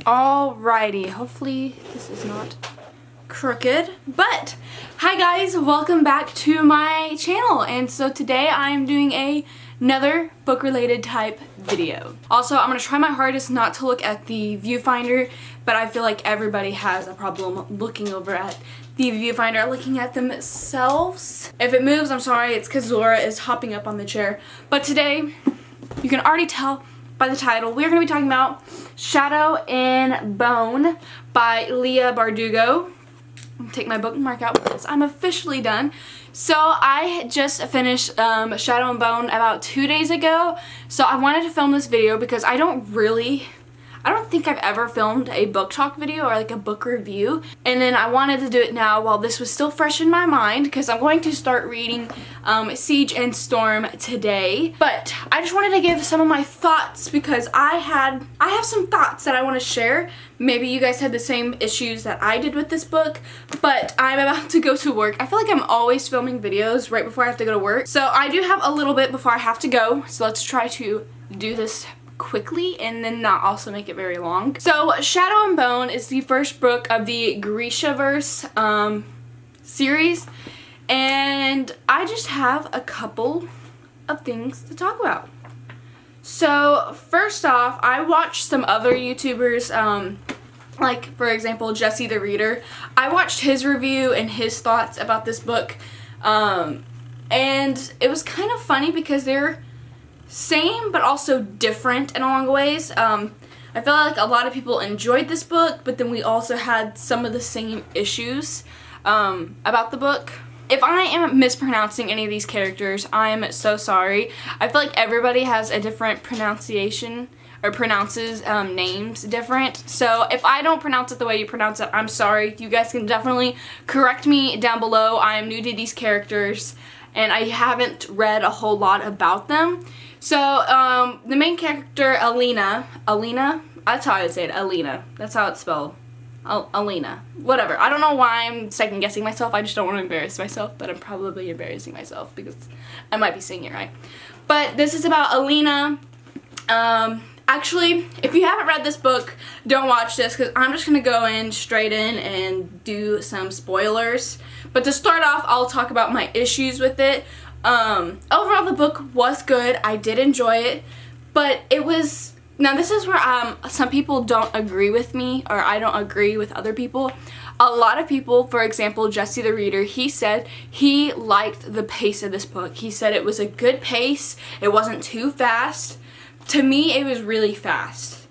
Alrighty, hopefully this is not crooked, but hi guys, welcome back to my channel. And so today I'm doing another book related type video. Also, I'm gonna try my hardest not to look at the viewfinder, but I feel like everybody has a problem looking over at the viewfinder, looking at themselves. If it moves, I'm sorry, it's because Zora is hopping up on the chair. But today, you can already tell by the title, we're going to be talking about Shadow and Bone by Leigh Bardugo. I'll take my bookmark out because I'm officially done. So I just finished Shadow and Bone about 2 days ago. So I wanted to film this video because I don't think I've ever filmed a book talk video or like a book review. And then I wanted to do it now while this was still fresh in my mind because I'm going to start reading Siege and Storm today. But I just wanted to give some of my thoughts because I have some thoughts that I want to share. Maybe you guys had the same issues that I did with this book, but I'm about to go to work. I feel like I'm always filming videos right before I have to go to work. So I do have a little bit before I have to go. So let's try to do this quickly and then not also make it very long. So Shadow and Bone is the first book of the Grishaverse series, and I just have a couple of things to talk about. So first off, I watched some other YouTubers, like for example Jesse the Reader. I watched his review and his thoughts about this book, and it was kind of funny because they're same but also different in a long ways. I feel like a lot of people enjoyed this book, but then we also had some of the same issues about the book. If I am mispronouncing any of these characters, I'm so sorry. I feel like everybody has a different pronunciation or pronounces names different. So if I don't pronounce it the way you pronounce it, I'm sorry. You guys can definitely correct me down below. I am new to these characters and I haven't read a whole lot about them. So, the main character, Alina, that's how I would say it, Alina. That's how it's spelled. Alina. Whatever. I don't know why I'm second guessing myself. I just don't want to embarrass myself, but I'm probably embarrassing myself because I might be saying it right. But this is about Alina. Actually, if you haven't read this book, don't watch this because I'm just going to go in straight in and do some spoilers. But to start off, I'll talk about my issues with it. Overall the book was good. I did enjoy it, but it was, now this is where some people don't agree with me, or I don't agree with other people. A lot of people, for example Jesse the Reader, he said he liked the pace of this book. He said it was a good pace, it wasn't too fast. To me it was really fast.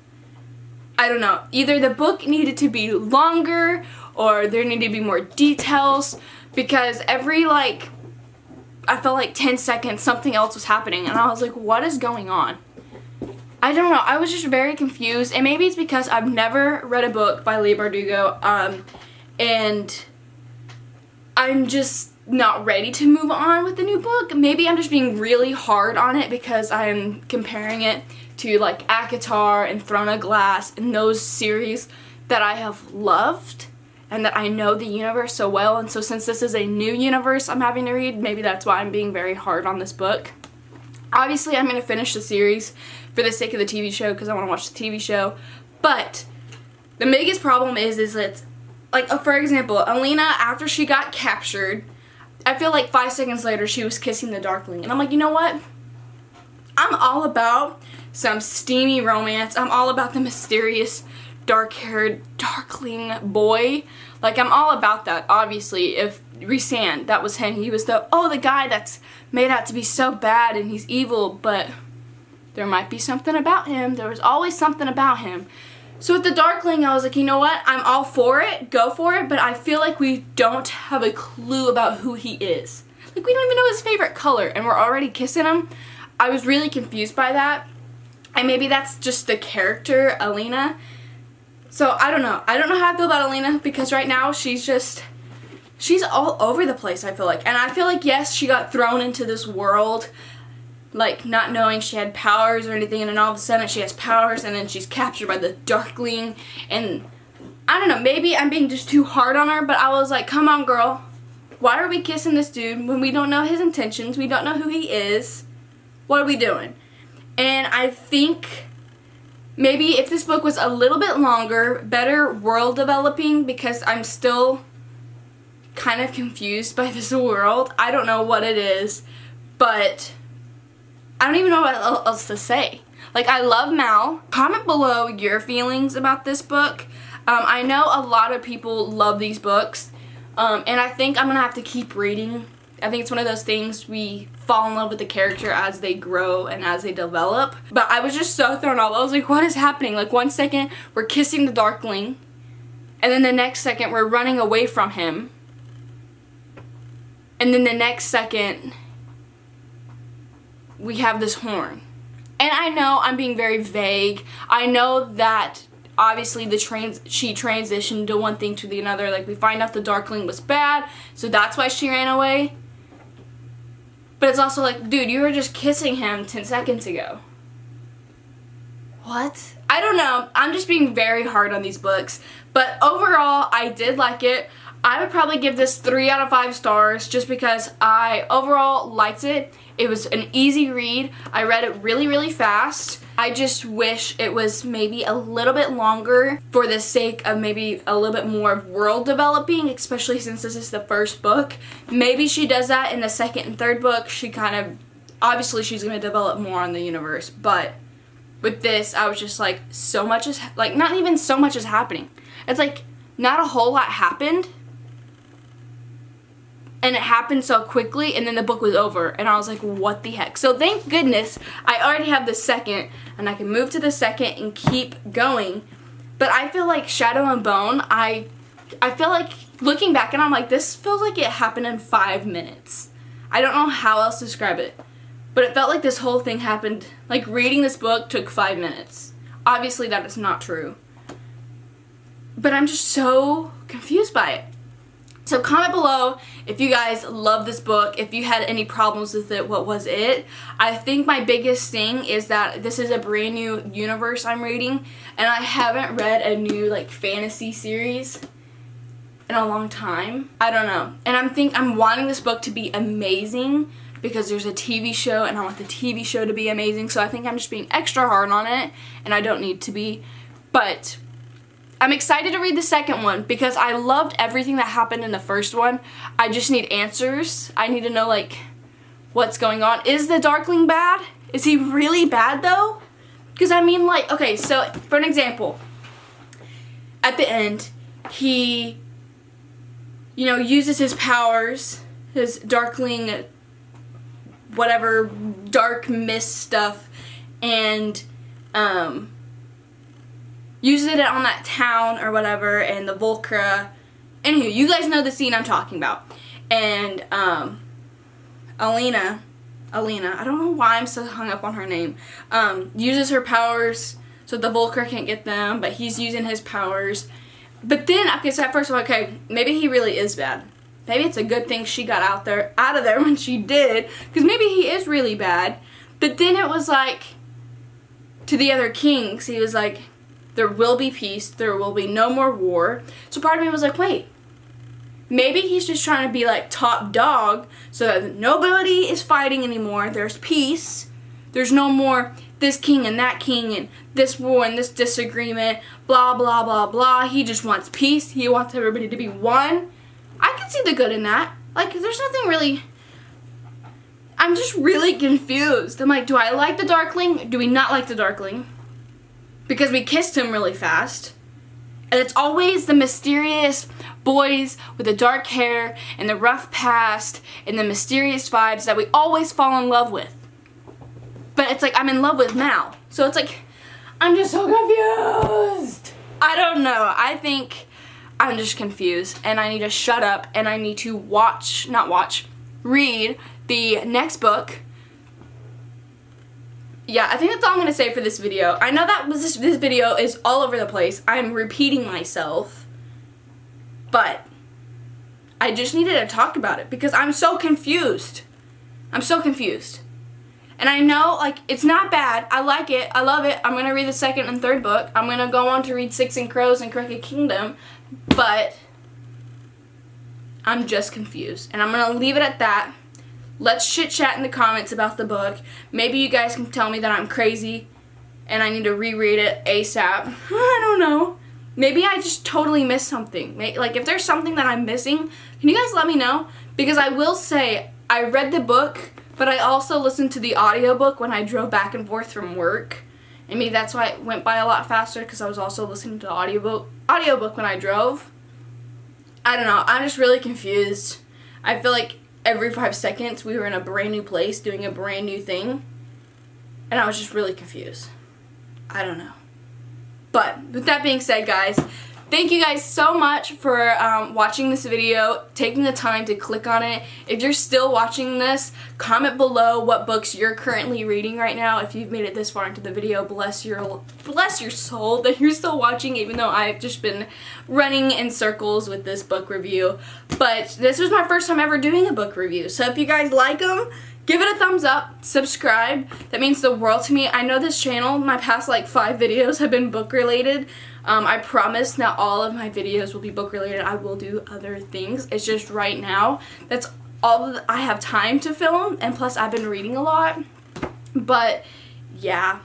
I don't know, either the book needed to be longer or there needed to be more details, because every I felt like 10 seconds something else was happening and I was like, what is going on? I don't know, I was just very confused, and maybe it's because I've never read a book by Leigh Bardugo, and I'm just not ready to move on with the new book. Maybe I'm just being really hard on it because I'm comparing it to like ACOTAR and Throne of Glass and those series that I have loved and that I know the universe so well, and so since this is a new universe I'm having to read, maybe that's why I'm being very hard on this book. Obviously I'm going to finish the series for the sake of the TV show because I want to watch the TV show, but the biggest problem is it's like, for example, Alina, after she got captured, I feel like 5 seconds later she was kissing the Darkling, and I'm like, you know what? I'm all about some steamy romance. I'm all about the mysterious dark-haired Darkling boy. Like, I'm all about that. Obviously, if Rhysand, that was him, he was the guy that's made out to be so bad and he's evil, but there might be something about him. There was always something about him. So with the Darkling, I was like, you know what? I'm all for it. Go for it. But I feel like we don't have a clue about who he is. Like, we don't even know his favorite color, and we're already kissing him. I was really confused by that. And maybe that's just the character, Alina. So, I don't know. I don't know how I feel about Alina because right now she's all over the place, I feel like. And I feel like, yes, she got thrown into this world, like, not knowing she had powers or anything, and then all of a sudden she has powers, and then she's captured by the Darkling, and I don't know, maybe I'm being just too hard on her, but I was like, come on, girl. Why are we kissing this dude when we don't know his intentions? We don't know who he is. What are we doing? And I think maybe if this book was a little bit longer, better world developing, because I'm still kind of confused by this world. I don't know what it is, but I don't even know what else to say. Like, I love Mal. Comment below your feelings about this book. I know a lot of people love these books, and I think I'm going to have to keep reading. I think it's one of those things we fall in love with the character as they grow and as they develop. But I was just so thrown off. I was like, what is happening? Like, one second, we're kissing the Darkling, and then the next second, we're running away from him. And then the next second, we have this horn. And I know I'm being very vague. I know that obviously she transitioned to one thing to the other. Like, we find out the Darkling was bad, so that's why she ran away. But it's also like, dude, you were just kissing him 10 seconds ago. What? I don't know. I'm just being very hard on these books. But overall, I did like it. I would probably give this 3 out of 5 stars just because I overall liked it. It was an easy read. I read it really, really fast. I just wish it was maybe a little bit longer for the sake of maybe a little bit more world developing, especially since this is the first book. Maybe she does that in the second and third book. She kind of, obviously she's going to develop more on the universe, but with this, I was just like, so much is, like, not even so much is happening. It's like, not a whole lot happened. And it happened so quickly, and then the book was over, and I was like, what the heck? So thank goodness I already have the second, and I can move to the second and keep going. But I feel like Shadow and Bone, I feel like, looking back, and I'm like, this feels like it happened in 5 minutes. I don't know how else to describe it, but it felt like this whole thing happened, like reading this book took 5 minutes. Obviously that is not true. But I'm just so confused by it. So comment below if you guys love this book, if you had any problems with it, what was it? I think my biggest thing is that this is a brand new universe I'm reading, and I haven't read a new like fantasy series in a long time. I don't know. And I'm wanting this book to be amazing because there's a TV show and I want the TV show to be amazing, so I think I'm just being extra hard on it, and I don't need to be. But I'm excited to read the second one because I loved everything that happened in the first one. I just need answers. I need to know, like, what's going on. Is the Darkling bad? Is he really bad, though? Because, I mean, like, okay, so, for an example, at the end, he, you know, uses his powers, his Darkling, whatever, dark mist stuff, and, uses it on that town or whatever, and the Volcra. Anywho, you guys know the scene I'm talking about. And, Alina, I don't know why I'm so hung up on her name, uses her powers so the Volcra can't get them, but he's using his powers. But then, okay, so at first I'm like, okay, maybe he really is bad. Maybe it's a good thing she got out of there when she did, because maybe he is really bad. But then it was like, to the other kings, he was like, there will be peace, there will be no more war. So part of me was like, wait, maybe he's just trying to be like top dog so that nobody is fighting anymore. There's peace. There's no more this king and that king and this war and this disagreement, blah, blah, blah, blah. He just wants peace. He wants everybody to be one. I can see the good in that. Like, there's nothing really... I'm just really confused. I'm like, do I like the Darkling? Do we not like the Darkling? Because we kissed him really fast. And it's always the mysterious boys with the dark hair and the rough past and the mysterious vibes that we always fall in love with. But it's like, I'm in love with Mal. So it's like, I'm just so confused. I don't know. I think I'm just confused. And I need to shut up and I need to read the next book. Yeah, I think that's all I'm going to say for this video. I know that this video is all over the place. I'm repeating myself. But I just needed to talk about it because I'm so confused. I'm so confused. And I know, like, it's not bad. I like it. I love it. I'm going to read the second and third book. I'm going to go on to read Six and Crows and Crooked Kingdom. But I'm just really confused. I'm just confused. And I'm going to leave it at that. Let's chit chat in the comments about the book. Maybe you guys can tell me that I'm crazy and I need to reread it ASAP. I don't know. Maybe I just totally missed something. Like, if there's something that I'm missing, can you guys let me know? Because I will say, I read the book, but I also listened to the audiobook when I drove back and forth from work. And maybe that's why it went by a lot faster, because I was also listening to the audiobook when I drove. I don't know. I'm just really confused. I feel like every 5 seconds we were in a brand new place doing a brand new thing. And I was just really confused. I don't know. But with that being said, guys, thank you guys so much for watching this video, taking the time to click on it. If you're still watching this, comment below what books you're currently reading right now. If you've made it this far into the video, bless your soul that you're still watching, even though I've just been running in circles with this book review. But this was my first time ever doing a book review, so if you guys like them, give it a thumbs up, subscribe. That means the world to me. I know this channel, my past like 5 videos have been book related. I promise not all of my videos will be book related. I will do other things. It's just right now, that's all that I have time to film, and plus I've been reading a lot. But yeah.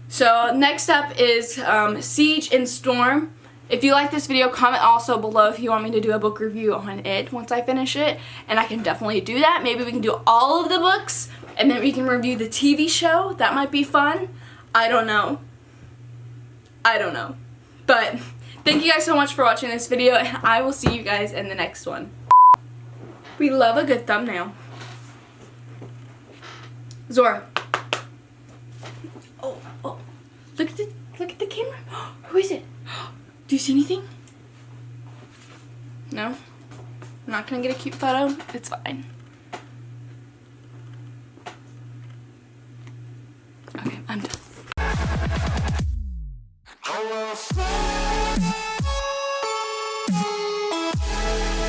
So next up is Siege and Storm. If you like this video, comment also below if you want me to do a book review on it once I finish it, and I can definitely do that. Maybe we can do all of the books, and then we can review the TV show. That might be fun. I don't know. But thank you guys so much for watching this video, and I will see you guys in the next one. We love a good thumbnail. Zora. Oh, look at the camera. Who is it? Do you see anything? No? I'm not gonna get a cute photo. It's fine. Okay, I'm done.